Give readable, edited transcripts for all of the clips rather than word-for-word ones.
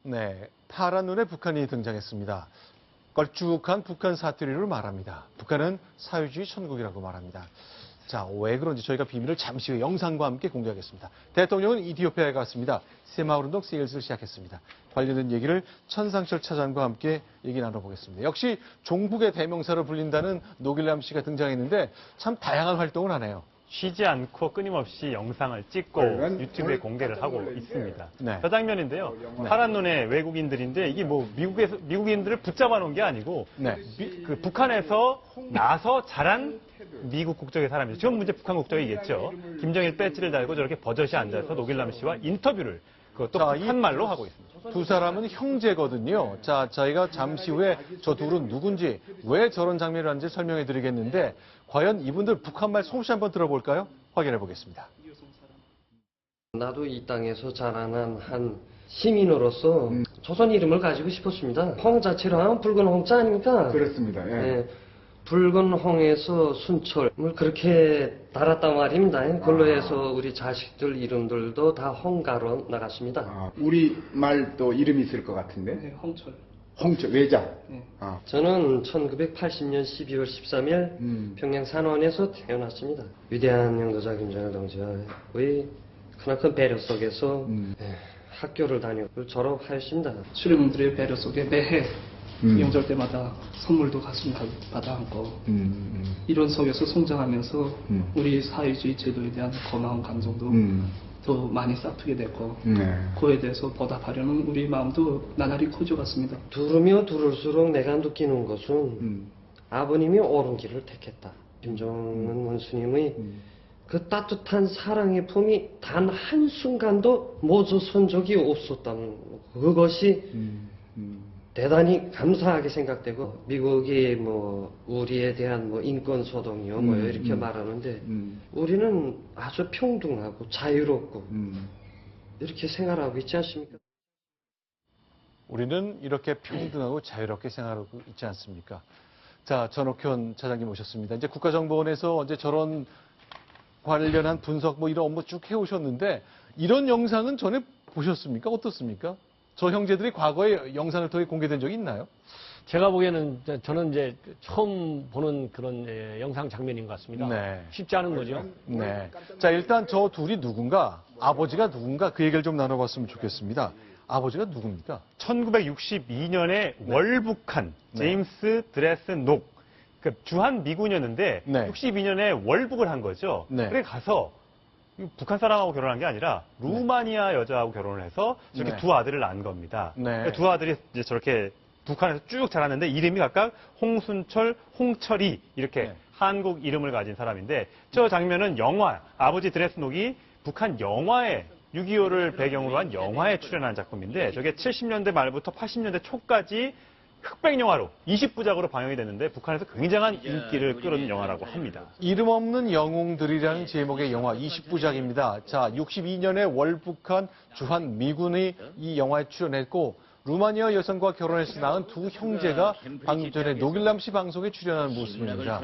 네, 파란 눈에 북한이 등장했습니다. 걸쭉한 북한 사투리로 말합니다. 북한은 사회주의 천국이라고 말합니다. 자, 왜 그런지 저희가 비밀을 잠시 후에 영상과 함께 공개하겠습니다. 대통령은 이티오피아에 갔습니다. 새마을운동 세일즈를 시작했습니다. 관련된 얘기를 천상철 차장과 함께 얘기 나눠보겠습니다. 역시 종북의 대명사로 불린다는 노길남 씨가 등장했는데 참 다양한 활동을 하네요. 쉬지 않고 끊임없이 영상을 찍고 유튜브에 공개를 하고 있습니다. 네. 저 장면인데요. 파란 눈의 외국인들인데 이게 뭐 미국인들을 붙잡아 놓은 게 아니고 네. 북한에서 나서 자란 미국 국적의 사람이죠. 지금 문제 북한 국적이겠죠. 김정일 배지를 달고 저렇게 버젓이 앉아서 노길남 씨와 인터뷰를 그것도 북한말로 하고 있습니다. 두 사람은 형제거든요. 자, 저희가 잠시 후에 저 둘은 누군지, 왜 저런 장면을 하는지 설명해 드리겠는데, 과연 이분들 북한말 솜씨 한번 들어볼까요? 확인해 보겠습니다. 나도 이 땅에서 자라난 한 시민으로서 조선 이름을 가지고 싶었습니다. 홍 자체로 하면 붉은 홍자 아닙니까? 그렇습니다. 예. 예, 붉은 홍에서 순철을 그렇게 달았단 말입니다. 그걸로 해서 우리 자식들 이름들도 다 홍가로 나갔습니다. 아, 우리 말도 이름이 있을 것 같은데? 네, 홍철. 홍철, 외자. 네. 아. 저는 1980년 12월 13일 평양 산원에서 태어났습니다. 위대한 영도자 김정일 동지의 크나큰 배려 속에서 학교를 다녔고 졸업하였습니다. 수령님들의 배려 속에 매해 명절 때마다 선물도 가슴 받아 안고 이런 속에서 성장하면서 우리 사회주의 제도에 대한 고마운 감정도 더 많이 쌓게 됐고 그에 대해서 보답하려는 우리 마음도 나날이 커져갔습니다. 두르며 두를수록 내가 느끼는 것은 아버님이 옳은 길을 택했다. 김정은 원수님의 그 따뜻한 사랑의 품이 단 한순간도 멎어선 적이 없었다는 그것이 대단히 감사하게 생각되고, 미국이 뭐 우리에 대한 뭐 인권 소동이요 뭐 이렇게 말하는데 우리는 아주 평등하고 자유롭고 이렇게 생활하고 있지 않습니까? 우리는 이렇게 평등하고 자유롭게 생활하고 있지 않습니까? 자, 전옥현 차장님 오셨습니다. 이제 국가정보원에서 이제 저런 관련한 분석 뭐 이런 업무 쭉 해오셨는데, 이런 영상은 전에 보셨습니까? 어떻습니까? 저 형제들이 과거에 영상을 통해 공개된 적이 있나요? 제가 보기에는 저는 이제 처음 보는 그런 영상 장면인 것 같습니다. 네. 쉽지 않은 거죠. 네. 자, 일단 저 둘이 누군가, 아버지가 누군가 그 얘기를 좀 나눠봤으면 좋겠습니다. 아버지가 누굽니까? 1962년에 월북한 제임스 드레슨 녹, 그 주한 미군이었는데 네. 62년에 월북을 한 거죠. 네. 그래 가서 북한 사람하고 결혼한 게 아니라 루마니아 여자하고 결혼을 해서 저렇게 두 아들을 낳은 겁니다. 네. 두 아들이 이제 저렇게 북한에서 쭉 자랐는데 이름이 각각 홍순철, 홍철이 이렇게 한국 이름을 가진 사람인데, 저 장면은 영화, 아버지 드레스녹이 북한 영화에 6.25를 배경으로 한 영화에 출연한 작품인데, 저게 70년대 말부터 80년대 초까지 흑백 영화로 20부작으로 방영이 됐는데 북한에서 굉장한 인기를 끌은 영화라고 합니다. 이름 없는 영웅들이라는 제목의 영화 20부작입니다. 자, 62년에 월북한 주한 미군이 이 영화에 출연했고, 루마니아 여성과 결혼해서 낳은 두 형제가 방금 전에 노길남 씨 방송에 출연한 모습입니다.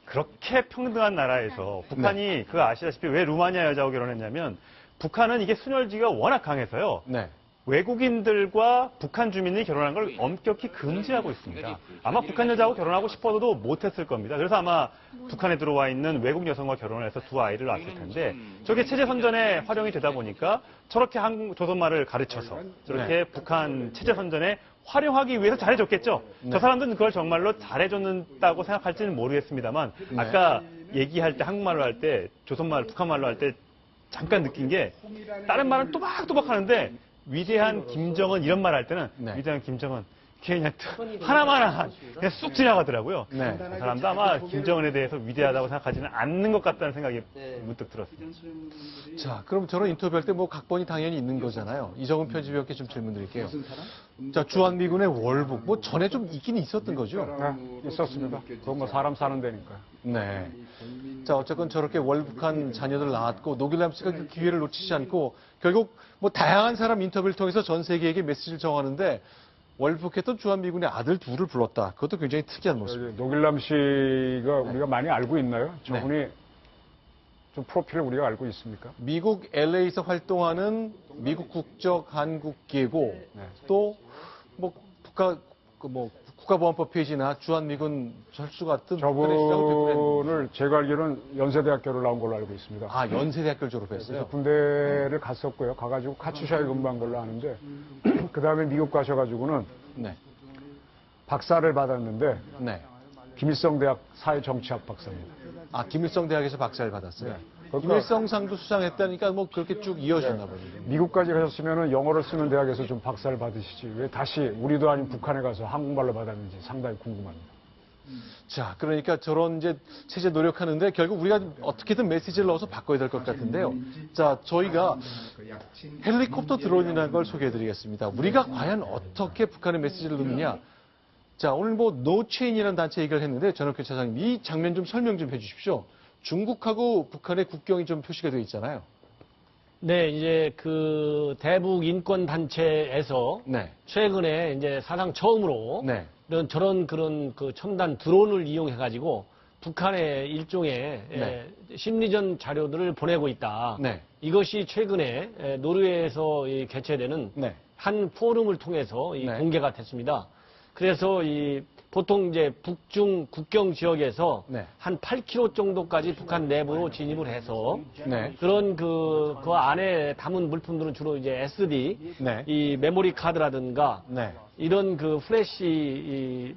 그렇게 평등한 나라에서 북한이 그 아시다시피 왜 루마니아 여자하고 결혼했냐면, 북한은 이게 순혈지가 워낙 강해서요. 네. 외국인들과 북한 주민이 결혼하는 걸 엄격히 금지하고 있습니다. 아마 북한 여자하고 결혼하고 싶어도 못했을 겁니다. 그래서 아마 북한에 들어와 있는 외국 여성과 결혼을 해서 두 아이를 낳았을 텐데, 저게 체제 선전에 활용이 되다 보니까 저렇게 한국 조선말을 가르쳐서 저렇게 북한 체제 선전에 활용하기 위해서 잘해줬겠죠. 저 사람들은 그걸 정말로 잘해줬다고 생각할지는 모르겠습니다만, 아까 얘기할 때 한국말로 할 때, 조선말, 북한말로 할 때 잠깐 느낀 게, 다른 말은 또박또박 하는데 위대한 김정은 이런 말 할 때는 위대한 김정은 그냥 하나만 그냥 쑥 지나가더라고요. 네. 그 사람도 아마 김정은에 대해서 위대하다고 생각하지는 않는 것 같다는 생각이 문득 들었습니다. 자, 그럼 저런 인터뷰할 때 뭐 각본이 당연히 있는 거잖아요. 이정은 편집위원께 좀 질문 드릴게요. 자, 주한미군의 월북, 뭐 전에 좀 있긴 있었던 거죠? 네, 있었습니다. 그건 뭐 사람 사는 데니까요. 네. 자, 어쨌건 저렇게 월북한 자녀들 낳았고, 노길남 씨가 그 기회를 놓치지 않고 결국 뭐 다양한 사람 인터뷰를 통해서 전 세계에게 메시지를 정하는데, 월북했던 주한미군의 아들 둘을 불렀다. 그것도 굉장히 특이한 모습입니다. 노길남 씨가 우리가 많이 알고 있나요? 저분이 좀 프로필을 우리가 알고 있습니까? 미국 LA에서 활동하는 미국 국적 한국계고 네. 또 뭐 국가보안법 폐지나 주한미군 철수 같은 북한의 시작을 되돌렸는데 저분을 제가 알기로는 연세대학교를 나온 걸로 알고 있습니다. 아 연세대학교를 졸업했어요. 군대를 갔었고요. 가가지고 카츄샤에 근무한 걸로 아는데 그 다음에 미국 가셔가지고는 네, 박사를 받았는데 네. 김일성 대학 사회정치학 박사입니다. 아 김일성 대학에서 박사를 받았어요. 그러니까 김일성상도 수상했다니까 뭐 그렇게 쭉 이어졌나 보네요. 미국까지 가셨으면 영어를 쓰는 대학에서 좀 박사를 받으시지 왜 다시 우리도 아닌 북한에 가서 한국말로 받았는지 상당히 궁금합니다. 자, 그러니까 저런 이제 체제 노력하는데 결국 우리가 어떻게든 메시지를 넣어서 바꿔야 될 것 같은데요. 자, 저희가 헬리콥터 드론이라는 걸 소개해드리겠습니다. 우리가 과연 어떻게 북한의 메시지를 넣느냐. 자, 오늘 뭐 노체인이라는 단체 얘기를 했는데 전학교 차장님 이 장면 좀 설명 좀 해주십시오. 중국하고 북한의 국경이 좀 표시가 되어 있잖아요. 네, 이제 그 대북 인권 단체에서 네, 최근에 이제 사상 처음으로 네, 저런 그런 그 첨단 드론을 이용해 가지고 북한의 일종의 네. 심리전 자료들을 보내고 있다. 네. 이것이 최근에 노르웨이에서 개최되는 네. 한 포럼을 통해서 네. 공개가 됐습니다. 그래서 보통 이제 북중 국경 지역에서 네. 한 8km 정도까지 북한 내부로 진입을 해서 네. 그런 그 안에 담은 물품들은 주로 이제 SD, 네. 이 메모리 카드라든가 네. 이런 그 플래시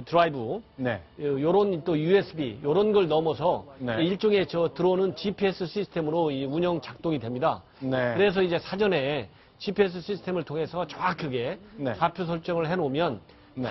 드라이브, 네. 요런 또 USB, 요런 걸 넘어서 네. 일종의 저 드론은 GPS 시스템으로 운영 작동이 됩니다. 네. 그래서 이제 사전에 GPS 시스템을 통해서 정확하게 네. 좌표 설정을 해놓으면 네.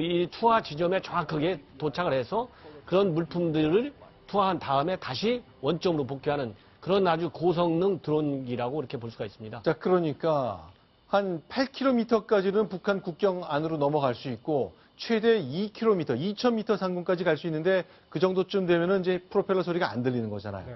이 투하 지점에 정확하게 도착을 해서 그런 물품들을 투하한 다음에 다시 원점으로 복귀하는 그런 아주 고성능 드론기라고 이렇게 볼 수가 있습니다. 자, 그러니까 한 8km까지는 북한 국경 안으로 넘어갈 수 있고 최대 2km, 2,000m 상공까지 갈 수 있는데 그 정도쯤 되면은 이제 프로펠러 소리가 안 들리는 거잖아요. 네.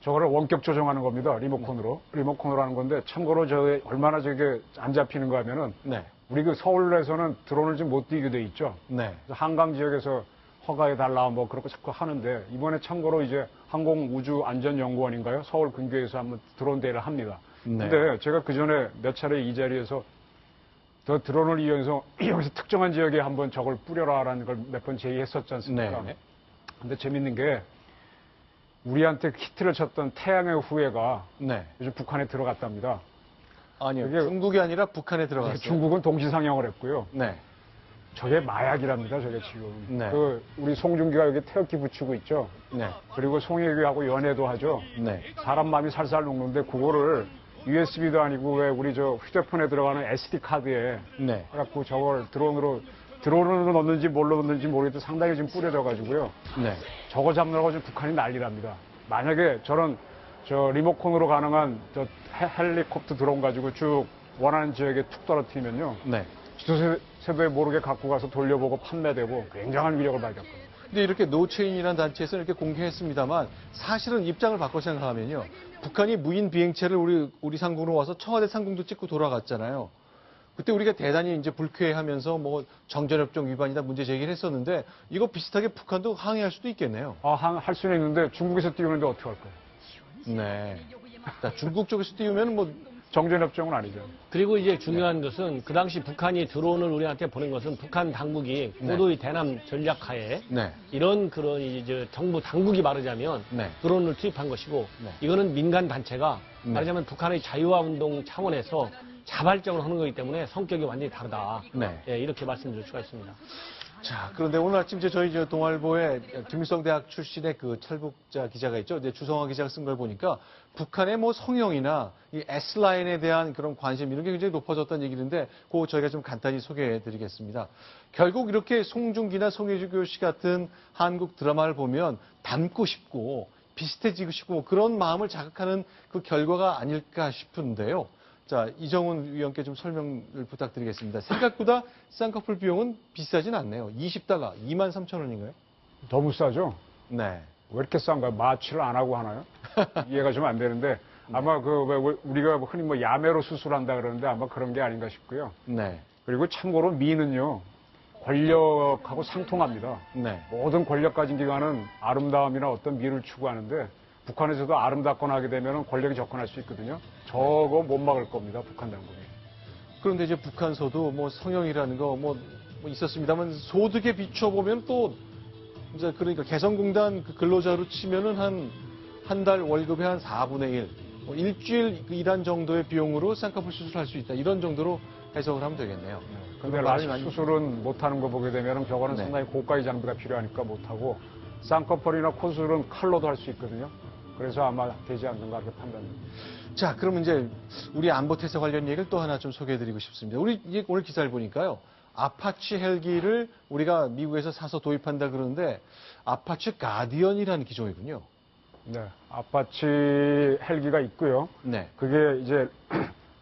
저거를 원격 조정하는 겁니다. 리모컨으로. 리모컨으로 하는 건데 참고로 저게 얼마나 저게 안 잡히는가 하면은 네. 우리 그 서울에서는 드론을 좀 못 띄게 돼 있죠. 네. 그래서 한강 지역에서 허가해 달라 뭐 그렇게 자꾸 하는데 이번에 참고로 이제 항공우주안전연구원인가요? 서울 근교에서 한번 드론 대회를 합니다. 네. 근데 제가 그 전에 몇 차례 이 자리에서 더 드론을 이용해서 여기서 특정한 지역에 한번 저걸 뿌려라라는 걸 몇 번 제의했었지 않습니까? 네. 근데 재밌는 게 우리한테 히트를 쳤던 태양의 후예가 네. 요즘 북한에 들어갔답니다. 아니요. 그게- 중국이 아니라 북한에 들어갔어요. 중국은 동시상영을 했고요. 네. 저게 마약이랍니다, 저게 지금. 네. 우리 송중기가 여기 태극기 붙이고 있죠. 네. 그리고 송혜교하고 연애도 하죠. 네. 사람 마음이 살살 녹는데 그거를 USB도 아니고 왜 우리 저 휴대폰에 들어가는 SD 카드에 네. 해갖고 저걸 드론으로 넣는지 뭘로 넣는지 모르겠는데 상당히 지금 뿌려져 가지고요. 네. 저거 잡느라고 지금 북한이 난리랍니다. 만약에 저런 저 리모컨으로 가능한 저 헬리콥터 드론 가지고 쭉 원하는 지역에 툭 떨어뜨리면요. 네. 지도세도에 모르게 갖고 가서 돌려보고 판매되고 굉장한 위력을 발휘했거든요. 근데 이렇게 노체인이라는 단체에서 이렇게 공개했습니다만 사실은 입장을 바꿔 생각하면요. 북한이 무인 비행체를 우리 상공으로 와서 청와대 상공도 찍고 돌아갔잖아요. 그때 우리가 대단히 이제 불쾌해하면서 뭐 정전협정 위반이다 문제 제기를 했었는데 이거 비슷하게 북한도 항의할 수도 있겠네요. 할 수는 있는데 중국에서 띄우는데 어떻게 할 거예요? 네. 자, 중국 쪽에서 띄우면 뭐 정전협정은 아니죠. 그리고 이제 중요한 것은 그 당시 북한이 드론을 우리한테 보낸 것은 북한 당국이 고도의 대남 전략하에 네. 이런 그런 이제 정부 당국이 말하자면 네. 드론을 투입한 것이고 네. 이거는 민간 단체가 네. 말하자면 북한의 자유화 운동 차원에서 자발적으로 하는 거기 때문에 성격이 완전히 다르다. 네. 예, 이렇게 말씀드릴 수가 있습니다. 자, 그런데 오늘 아침 저희 동아일보에 김일성 대학 출신의 그 찰북자 기자가 있죠. 이제 주성화 기자가 쓴 걸 보니까 북한의 뭐 성형이나 이 S라인에 대한 그런 관심 이런 게 굉장히 높아졌다는 얘기인데 그거 저희가 좀 간단히 소개해 드리겠습니다. 결국 이렇게 송중기나 송혜교 씨 같은 한국 드라마를 보면 닮고 싶고 비슷해지고 싶고 뭐 그런 마음을 자극하는 그 결과가 아닐까 싶은데요. 자, 이정훈 위원께 좀 설명을 부탁드리겠습니다. 생각보다 쌍꺼풀 비용은 비싸진 않네요. $20, 23,000원인가요? 너무 싸죠? 네. 왜 이렇게 싼가요? 마취를 안 하고 하나요? 이해가 좀 안 되는데 아마 왜 우리가 흔히 뭐 야매로 수술한다 그러는데 아마 그런 게 아닌가 싶고요. 네. 그리고 참고로 미는요. 권력하고 상통합니다. 네. 모든 권력 가진 기관은 아름다움이나 어떤 미를 추구하는데 북한에서도 아름답거나 하게 되면 권력이 접근할 수 있거든요. 저거 못 막을 겁니다. 북한 당국이. 그런데 이제 북한서도 뭐 성형이라는 거 뭐 있었습니다만 소득에 비춰보면 또 이제 그러니까 개성공단 그 근로자로 치면은 한 달 월급의 한 4분의 1, 뭐 일주일 일한 정도의 비용으로 쌍꺼풀 수술할 수 있다. 이런 정도로 해석을 하면 되겠네요. 근데 라식 수술은 못하는 거 보게 되면 저거는 네. 상당히 고가의 장비가 필요하니까 못하고 쌍꺼풀이나 코술은 칼로도 할 수 있거든요. 그래서 아마 되지 않는가 이렇게 판단됩니다. 자, 그러면 이제 우리 안보 태세 관련 얘기를 또 하나 좀 소개해드리고 싶습니다. 우리 이제 오늘 기사를 보니까요. 아파치 헬기를 우리가 미국에서 사서 도입한다 그러는데 아파치 가디언이라는 기종이군요. 네, 아파치 헬기가 있고요. 네. 그게 이제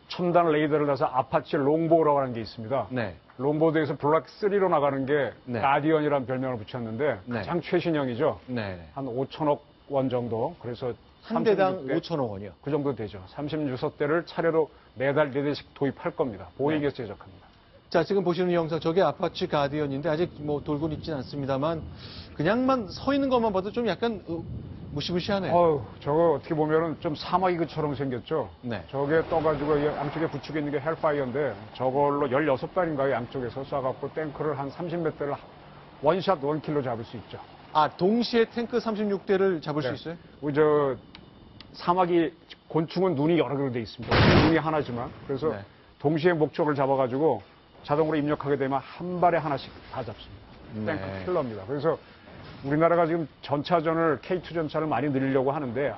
첨단 레이더를 넣어서 아파치 롱보라고 하는 게 있습니다. 네. 롱보드에서 블락 3로 나가는 게 네. 가디언이라는 별명을 붙였는데 네. 가장 최신형이죠. 네. 한 5천억 원 정도. 그래서 한 대당 36대 5천억 원이요. 그 정도 되죠. 36대를 차례로 매달 4대씩 도입할 겁니다. 보이게서 제작합니다. 자, 지금 보시는 영상, 저게 아파치 가디언인데 아직 뭐 돌고 있진 않습니다만 그냥만 서 있는 것만 봐도 좀 약간 무시무시하네요. 어우, 저거 어떻게 보면은 좀 사마귀처럼 생겼죠. 네. 저게 떠가지고 이 양쪽에 붙이고 있는 게 헬파이어인데 저걸로 16발인가요? 양쪽에서 쏴갖고 탱크를 한 30몇 대를 원샷 원킬로 잡을 수 있죠. 아, 동시에 탱크 36대를 잡을 네. 수 있어요? 우리 저 사마귀 곤충은 눈이 여러 개로 돼 있습니다. 눈이 하나지만 그래서 네. 동시에 목적을 잡아가지고 자동으로 입력하게 되면 한 발에 하나씩 다 잡습니다. 네. 탱크 킬러입니다. 그래서 우리나라가 지금 전차전을 K2 전차를 많이 늘리려고 하는데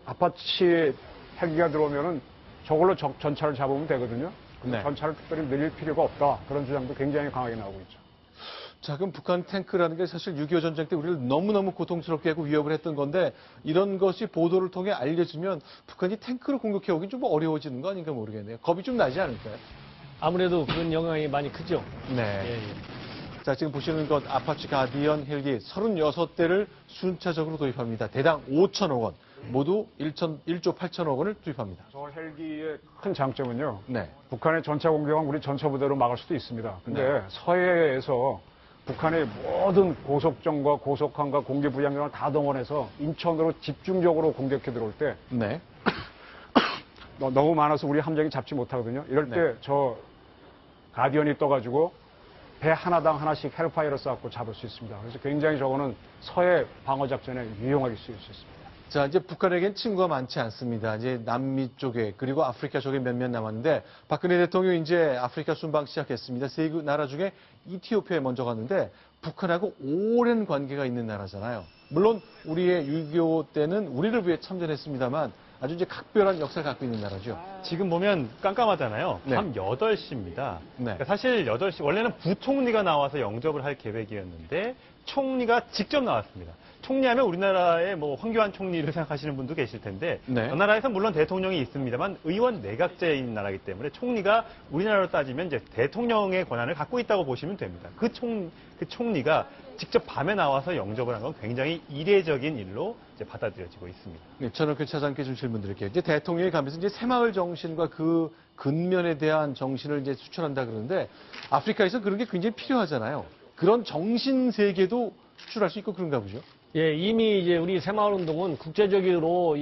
아파치 헬기가 들어오면은 저걸로 전차를 잡으면 되거든요. 근데 네. 전차를 특별히 늘릴 필요가 없다. 그런 주장도 굉장히 강하게 나오고 있죠. 자, 그럼 북한 탱크라는 게 사실 6.25 전쟁 때 우리를 너무너무 고통스럽게 하고 위협을 했던 건데 이런 것이 보도를 통해 알려지면 북한이 탱크를 공격해오긴 좀 어려워지는 거 아닌가 모르겠네요. 겁이 좀 나지 않을까요? 아무래도 그런 영향이 많이 크죠. 네. 예, 예. 자, 지금 보시는 것 아파치 가디언 헬기 36대를 순차적으로 도입합니다. 대당 5천억 원, 모두 1조 8천억 원을 투입합니다. 저 헬기의 큰 장점은요. 네. 북한의 전차 공격은 우리 전차 부대로 막을 수도 있습니다. 근데 네. 서해에서 북한의 모든 고속정과 고속함과 공기부양력을 다 동원해서 인천으로 집중적으로 공격해 들어올 때 네. 너무 많아서 우리 함정이 잡지 못하거든요. 이럴 때 네. 저 가디언이 떠가지고 배 하나당 하나씩 헬파이어를 쌓고 잡을 수 있습니다. 그래서 굉장히 저거는 서해 방어 작전에 유용하게 쓰일 수 있습니다. 자, 이제 북한에겐 친구가 많지 않습니다. 이제 남미 쪽에 그리고 아프리카 쪽에 몇몇 남았는데 박근혜 대통령이 이제 아프리카 순방 시작했습니다. 세 나라 중에 이티오피아에 먼저 갔는데 북한하고 오랜 관계가 있는 나라잖아요. 물론 우리의 6.25 때는 우리를 위해 참전했습니다만 아주 이제 각별한 역사를 갖고 있는 나라죠. 지금 보면 깜깜하잖아요. 네. 밤 8시입니다. 네. 그러니까 사실 8시, 원래는 부총리가 나와서 영접을 할 계획이었는데 총리가 직접 나왔습니다. 총리하면 우리나라의 뭐 황교안 총리를 생각하시는 분도 계실 텐데 네. 저 나라에서 물론 대통령이 있습니다만 의원 내각제인 나라이기 때문에 총리가 우리나라로 따지면 이제 대통령의 권한을 갖고 있다고 보시면 됩니다. 그 총리가 직접 밤에 나와서 영접을 한 건 굉장히 이례적인 일로 이제 받아들여지고 있습니다. 네, 저는 그 차장께 좀 질문 드릴게요. 이제 대통령이 가면서 이제 새마을 정신과 그 근면에 대한 정신을 이제 수출한다 그러는데 아프리카에서 그런 게 굉장히 필요하잖아요. 그런 정신 세계도 수출할 수 있고 그런가 보죠. 예, 이미 이제 우리 새마을운동은 국제적으로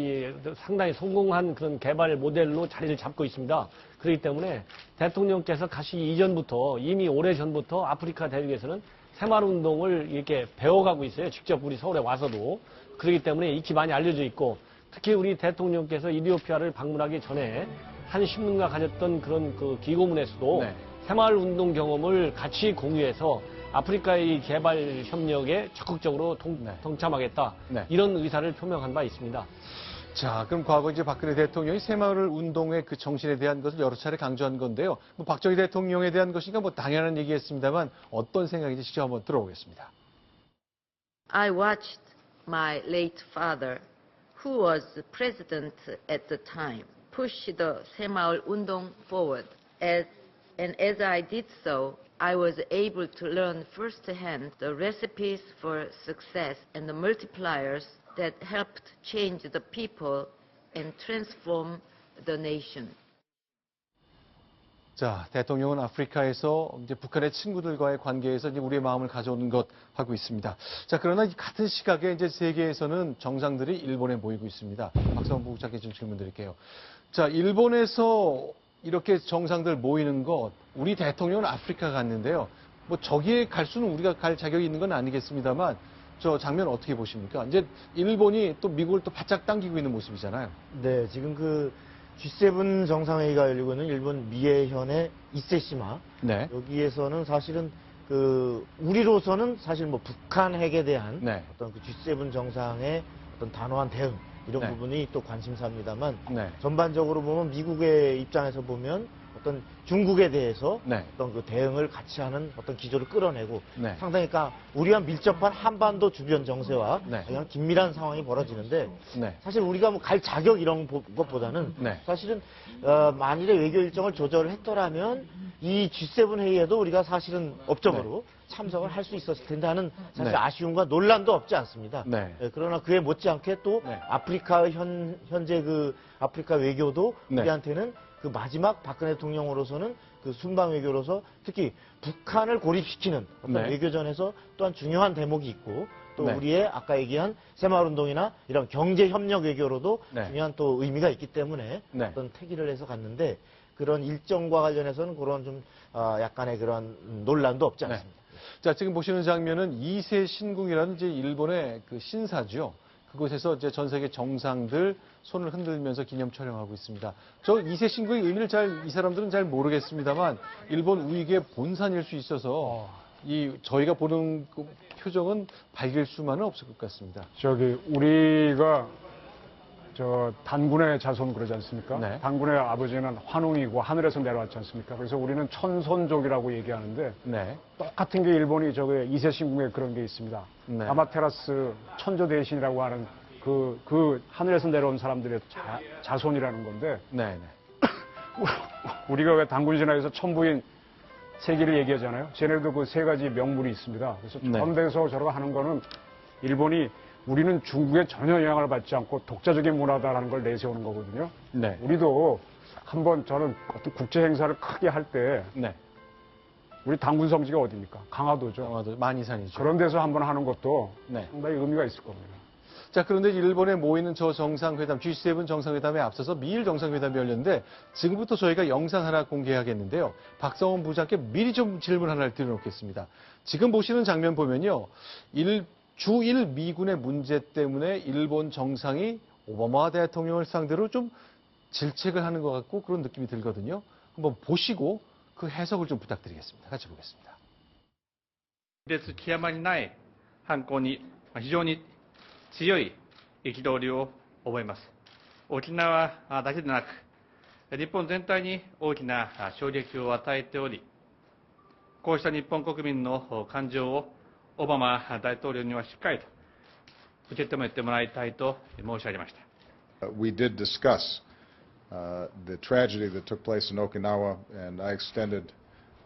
상당히 성공한 그런 개발 모델로 자리를 잡고 있습니다. 그렇기 때문에 대통령께서 가시기 이전부터 이미 오래전부터 아프리카 대륙에서는 새마을운동을 이렇게 배워가고 있어요. 직접 우리 서울에 와서도. 그렇기 때문에 익히 많이 알려져 있고 특히 우리 대통령께서 이디오피아를 방문하기 전에 한 신문과 가졌던 그런 그 기고문에서도 네. 새마을운동 경험을 같이 공유해서 아프리카의 개발 협력에 적극적으로 동참하겠다. 네. 이런 의사를 표명한 바 있습니다. 자, 그럼 과거 이제 박근혜 대통령이 새마을 운동의 그 정신에 대한 것을 여러 차례 강조한 건데요. 뭐 박정희 대통령에 대한 것이니까 뭐 당연한 얘기겠습니다만 어떤 생각인지 직접 한번 들어보겠습니다. I watched my late father, who was president at the time, push the 새마을 운동 forward. And as I did so, I was able to learn firsthand the recipes for success and the multipliers that helped change the people and transform the nation. 자, 대통령은 아프리카에서 이제 북한의 친구들과의 관계에서 이제 우리의 마음을 가져오는 것 하고 있습니다. 자, 그러나 같은 시각에 이제 세계에서는 정상들이 일본에 모이고 있습니다. 박성원 부국장께 좀 질문 드릴게요. 자, 일본에서 이렇게 정상들 모이는 것, 우리 대통령은 아프리카 갔는데요. 뭐 저기에 갈 수는 우리가 갈 자격이 있는 건 아니겠습니다만 저 장면 어떻게 보십니까? 이제 일본이 또 미국을 또 바짝 당기고 있는 모습이잖아요. 네, 지금 그 G7 정상회의가 열리고 있는 일본 미에현의 이세시마. 네. 여기에서는 사실은 그 우리로서는 사실 뭐 북한 핵에 대한 네. 어떤 그 G7 정상의 어떤 단호한 대응 이런 네. 부분이 또 관심사입니다만 네. 전반적으로 보면 미국의 입장에서 보면 어떤 중국에 대해서 네. 어떤 그 대응을 같이 하는 어떤 기조를 끌어내고 네. 상당히 그러니까 우리와 밀접한 한반도 주변 정세와 네. 그냥 긴밀한 상황이 벌어지는데 네. 사실 우리가 뭐 갈 자격 이런 것보다는 네. 사실은 만일에 외교 일정을 조절을 했더라면 이 G7 회의에도 우리가 사실은 업적으로 참석을 할 수 있었을 텐데 하는 사실 네. 아쉬움과 논란도 없지 않습니다. 네. 그러나 그에 못지않게 또 네. 아프리카 현재 그 아프리카 외교도 네. 우리한테는 그 마지막 박근혜 대통령으로서는 그 순방 외교로서 특히 북한을 고립시키는 어떤 네. 외교전에서 또한 중요한 대목이 있고 또 네. 우리의 아까 얘기한 새마을운동이나 이런 경제협력 외교로도 네. 중요한 또 의미가 있기 때문에 네. 어떤 태기를 해서 갔는데 그런 일정과 관련해서는 그런 좀 약간의 그런 논란도 없지 네. 않습니다. 자, 지금 보시는 장면은 이세 신궁이라는 이제 일본의 그 신사죠. 그곳에서 이제 전 세계 정상들 손을 흔들면서 기념 촬영하고 있습니다. 저 이세 신궁의 의미를 이 사람들은 잘 모르겠습니다만 일본 우익의 본산일 수 있어서 저희가 보는 그 표정은 밝을 수만은 없을 것 같습니다. 저기 우리가 저 단군의 자손 그러지 않습니까? 네. 단군의 아버지는 환웅이고 하늘에서 내려왔지 않습니까? 그래서 우리는 천손족이라고 얘기하는데 네. 똑같은 게 일본이 저기 이세신궁에 그런 게 있습니다. 네. 아마테라스 천조 대신이라고 하는 그 하늘에서 내려온 사람들의 자손이라는 건데 네. 우리가 왜 단군 신화에서 천부인 세기를 얘기하잖아요. 쟤네도 그 세 가지 명물이 있습니다. 그래서 네. 처음 데서 저러고 하는 거는 일본이 우리는 중국에 전혀 영향을 받지 않고 독자적인 문화다라는 걸 내세우는 거거든요. 네. 우리도 한번 저는 어떤 국제 행사를 크게 할 때 네. 우리 단군 성지가 어디입니까? 강화도죠. 강화도 만이산이죠. 그런 데서 한번 하는 것도 네. 상당히 의미가 있을 겁니다. 자, 그런데 일본에 모이는 저 정상회담, G7 정상회담에 앞서서 미일 정상회담이 열렸는데 지금부터 저희가 영상 하나 공개하겠는데요. 박성원 부장께 미리 좀 질문 하나를 드려놓겠습니다. 지금 보시는 장면 보면요. 주1 미군의 문제 때문에 일본 정상이 오바마 대통령을 상대로 좀 질책을 하는 것 같고 그런 느낌이 들거든요. 한번 보시고 그 해석을 좀 부탁드리겠습니다. 같이 보겠습니다. 別極まりない犯行に非常に強い憤りを覚えます。沖縄だけでなく、日本全体に大きな衝撃を与えており、こうした日本国民の感情をオバマ大統領にはしっかりと受け止めてもらいたいと申し上げました。We did discuss the tragedy that took place in Okinawa, and I extended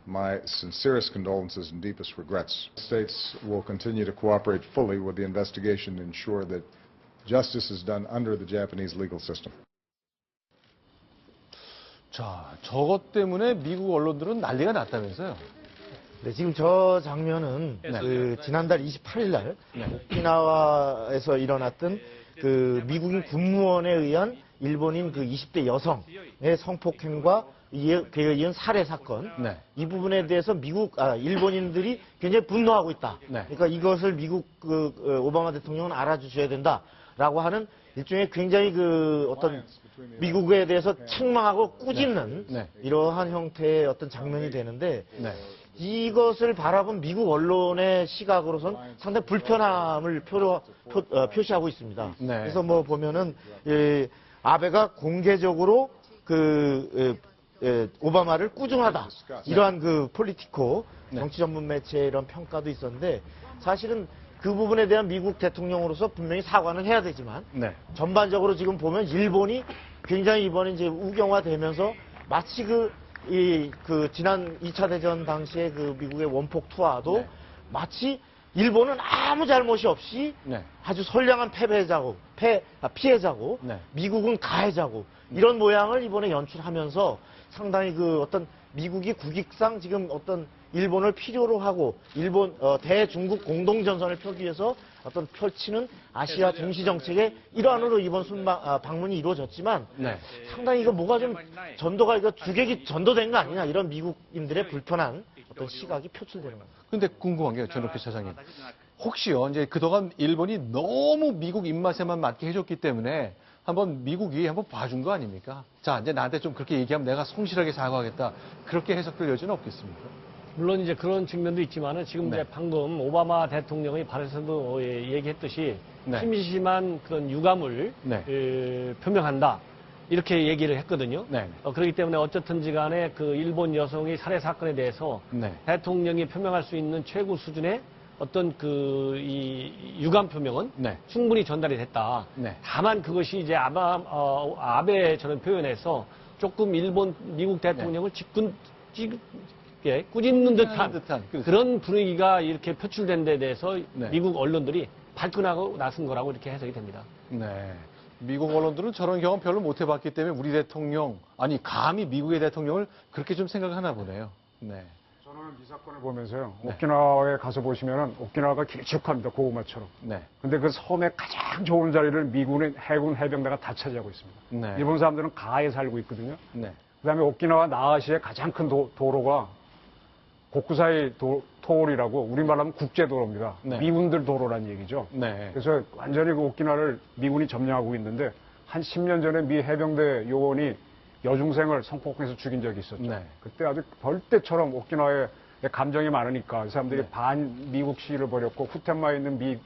my sincerest condolences and deepest regrets. The States will continue to cooperate fully with the investigation to ensure that justice is done under the Japanese legal system. 자, 저것 때문에 미국 언론들은 난리가 났다면서요. 네, 지금 저 장면은 그 지난달 28일 날 오키나와에서 일어났던 그 미국인 군무원에 의한 일본인 그 20대 여성의 성폭행과 그에 이은 살해 사건. 네. 이 부분에 대해서 일본인들이 굉장히 분노하고 있다. 네. 그러니까 이것을 미국 오바마 대통령은 알아주셔야 된다라고 하는 일종의 굉장히 그 어떤 미국에 대해서 책망하고 꾸짖는 네. 이러한 형태의 어떤 장면이 되는데 네. 이것을 바라본 미국 언론의 시각으로선 상당히 불편함을 표시하고 있습니다. 네. 그래서 뭐 보면은 아베가 공개적으로 오바마를 꾸중하다 이러한 그 폴리티코 정치 전문 매체의 이런 평가도 있었는데 사실은 그 부분에 대한 미국 대통령으로서 분명히 사과는 해야 되지만 네. 전반적으로 지금 보면 일본이 굉장히 이번에 이제 우경화되면서 마치 그 지난 2차 대전 당시에 그 미국의 원폭 투하도 마치 일본은 아무 잘못이 없이 아주 선량한 피해자고 네. 미국은 가해자고 이런 모양을 이번에 연출하면서 상당히 그 어떤 미국이 국익상 지금 어떤 일본을 필요로 하고 일본 대중국 공동전선을 펴기 위해서 어떤 펼치는 아시아 동시 정책의 일환으로 이번 방문이 이루어졌지만 네. 상당히 이거 뭐가 좀 전도가 이거 주객이 전도된 거 아니냐 이런 미국인들의 불편한 어떤 시각이 표출되는 겁니다. 근데 궁금한 게요, 전덕기 차장님. 혹시요, 이제 그동안 일본이 너무 미국 입맛에만 맞게 해줬기 때문에 한번 미국이 한번 봐준 거 아닙니까? 자, 이제 나한테 좀 그렇게 얘기하면 내가 성실하게 사과하겠다. 그렇게 해석될 여지는 없겠습니까? 물론 이제 그런 측면도 있지만은 지금 네. 이제 방금 오바마 대통령이 발에서도 얘기했듯이 네. 심심한 그런 유감을 네. 표명한다. 이렇게 얘기를 했거든요. 네. 그렇기 때문에 어쨌든지 간에 그 일본 여성의 살해 사건에 대해서 네. 대통령이 표명할 수 있는 최고 수준의 어떤 이 유감 표명은 네. 충분히 전달이 됐다. 네. 다만 그것이 이제 아베 저런 표현에서 조금 미국 대통령을 꾸짖는 듯한 그런 분위기가 이렇게 표출된 데 대해서 네. 미국 언론들이 발끈하고 나선 거라고 이렇게 해석이 됩니다. 네. 미국 언론들은 저런 경험 별로 못 해봤기 때문에 우리 대통령, 아니, 감히 미국의 대통령을 그렇게 좀 생각하나 보네요. 네. 저는 이 사건을 보면서요. 네. 오키나와에 가서 보시면은 오키나와가 길쭉합니다. 고구마처럼. 네. 근데 그 섬의 가장 좋은 자리를 미군의 해군 해병대가 다 차지하고 있습니다. 네. 일본 사람들은 가에 살고 있거든요. 네. 그다음에 오키나와 나하시의 가장 큰 도로가 고쿠사이 토홀이라고 우리말로 하면 국제도로입니다. 네. 미군들 도로란 얘기죠. 네. 그래서 완전히 그 오키나와를 미군이 점령하고 있는데 한 10년 전에 미 해병대 요원이 여중생을 성폭행해서 죽인 적이 있었죠. 네. 그때 아주 벌떼처럼 오키나와에 감정이 많으니까 이 사람들이 네. 반미국 시위를 벌였고 후텐마에 있는 미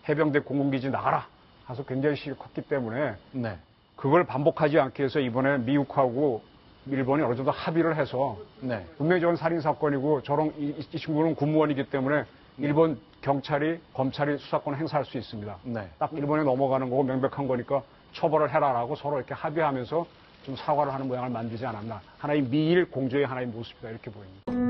해병대 공군기지 나가라 하서 굉장히 시위가 컸기 때문에 네. 그걸 반복하지 않기 위해서 이번에 미국하고 일본이 어느 정도 합의를 해서 네. 분명히 저건 살인사건이고 이 친구는 군무원이기 때문에 일본 경찰이 검찰이 수사권을 행사할 수 있습니다. 네. 딱 일본에 넘어가는 거고 명백한 거니까 처벌을 해라라고 서로 이렇게 합의하면서 좀 사과를 하는 모양을 만들지 않았나. 하나의 미일 공조의 하나의 모습이다 이렇게 보입니다.